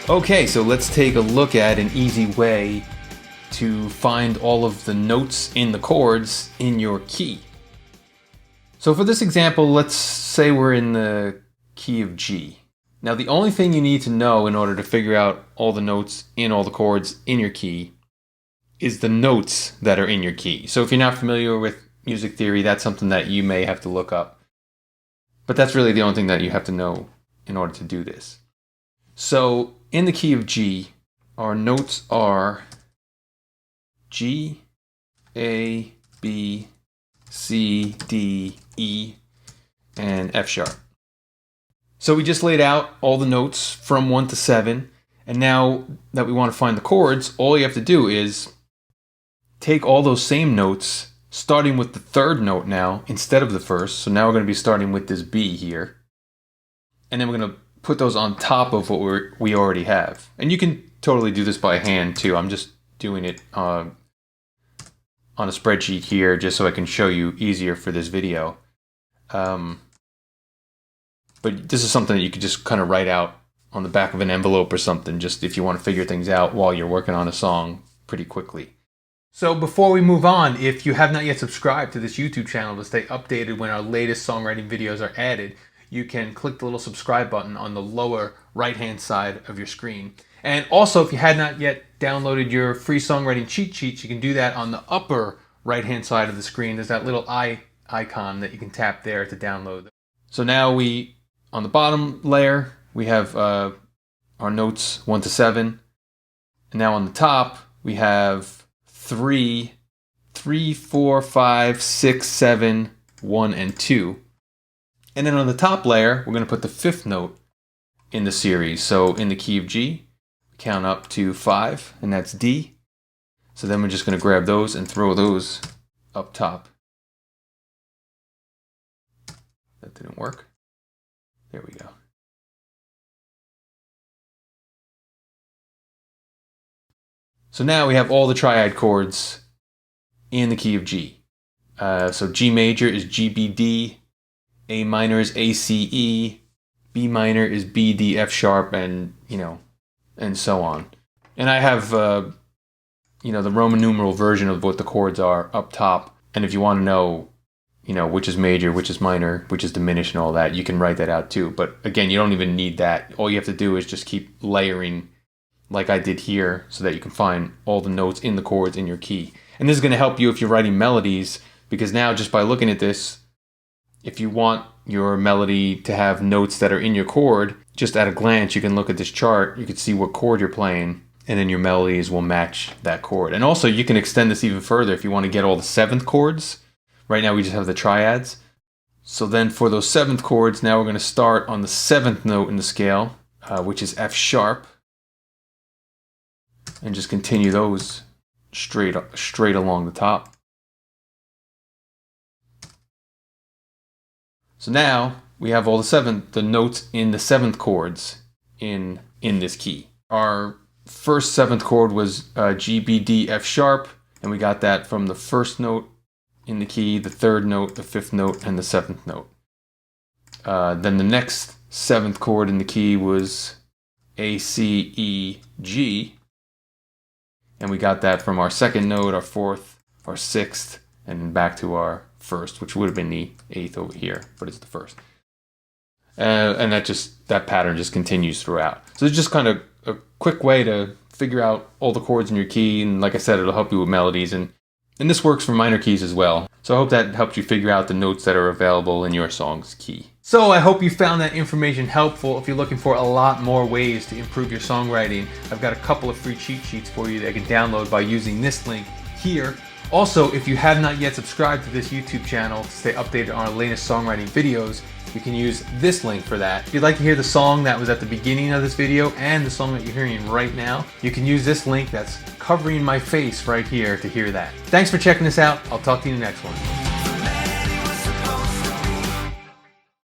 Okay, so let's take a look at an easy way to find all of the notes in the chords in your key. So for this example, let's say we're in the key of G. Now the only thing you need to know in order to figure out all the notes in all the chords in your key is the notes that are in your key. So if you're not familiar with music theory, that's something that you may have to look up. But that's really the only thing that you have to know in order to do this. So in the key of G, our notes are G, A, B, C, D, E, and F sharp. So we just laid out all the notes from 1 to 7, and now that we want to find the chords, all you have to do is take all those same notes, starting with the third note now instead of the first. So now we're going to be starting with this B here, and then we're going to put those on top of what we already have. And you can totally do this by hand too. I'm just doing it on a spreadsheet here just so I can show you easier for this video. But this is something that you could just kind of write out on the back of an envelope or something, just if you want to figure things out while you're working on a song pretty quickly. So before we move on, if you have not yet subscribed to this YouTube channel to stay updated when our latest songwriting videos are added, you can click the little subscribe button on the lower right-hand side of your screen. And also, if you had not yet downloaded your free songwriting cheat sheets, you can do that on the upper right-hand side of the screen. There's that little icon that you can tap there to download them. So now on the bottom layer, we have our notes 1 to 7. And now on the top, we have 3, 4, 5, 6, 7, 1, and 2. And then on the top layer, we're going to put the 5th note in the series. So in the key of G, count up to 5, and that's D. So then we're just going to grab those and throw those up top. That didn't work. There we go. So now we have all the triad chords in the key of G. So G major is G, B, D. A minor is A, C, E, B minor is B, D, F sharp, and and so on. And I have the Roman numeral version of what the chords are up top. And if you want to know, which is major, which is minor, which is diminished, and all that, you can write that out too. But again, you don't even need that. All you have to do is just keep layering, like I did here, so that you can find all the notes in the chords in your key. And this is going to help you if you're writing melodies, because now just by looking at this, if you want your melody to have notes that are in your chord, just at a glance, you can look at this chart, you can see what chord you're playing, and then your melodies will match that chord. And also, you can extend this even further if you want to get all the 7th chords. Right now, we just have the triads. So then for those 7th chords, now we're going to start on the 7th note in the scale, which is F sharp, and just continue those straight along the top. So now we have all the notes in the 7th chords in this key. Our first 7th chord was G, B, D, F sharp, and we got that from the 1st note in the key, the 3rd note, the 5th note, and the 7th note. Then the next 7th chord in the key was A, C, E, G, and we got that from our 2nd note, our 4th, our 6th, and back to our 1st, which would have been the 8th over here, but it's the 1st. And that pattern just continues throughout. So it's just kind of a quick way to figure out all the chords in your key, and like I said, it'll help you with melodies, and this works for minor keys as well. So I hope that helped you figure out the notes that are available in your song's key. So I hope you found that information helpful. If you're looking for a lot more ways to improve your songwriting, I've got a couple of free cheat sheets for you that you can download by using this link here. Also, if you have not yet subscribed to this YouTube channel to stay updated on our latest songwriting videos, you can use this link for that. If you'd like to hear the song that was at the beginning of this video and the song that you're hearing right now, you can use this link that's covering my face right here to hear that. Thanks for checking this out. I'll talk to you in the next one.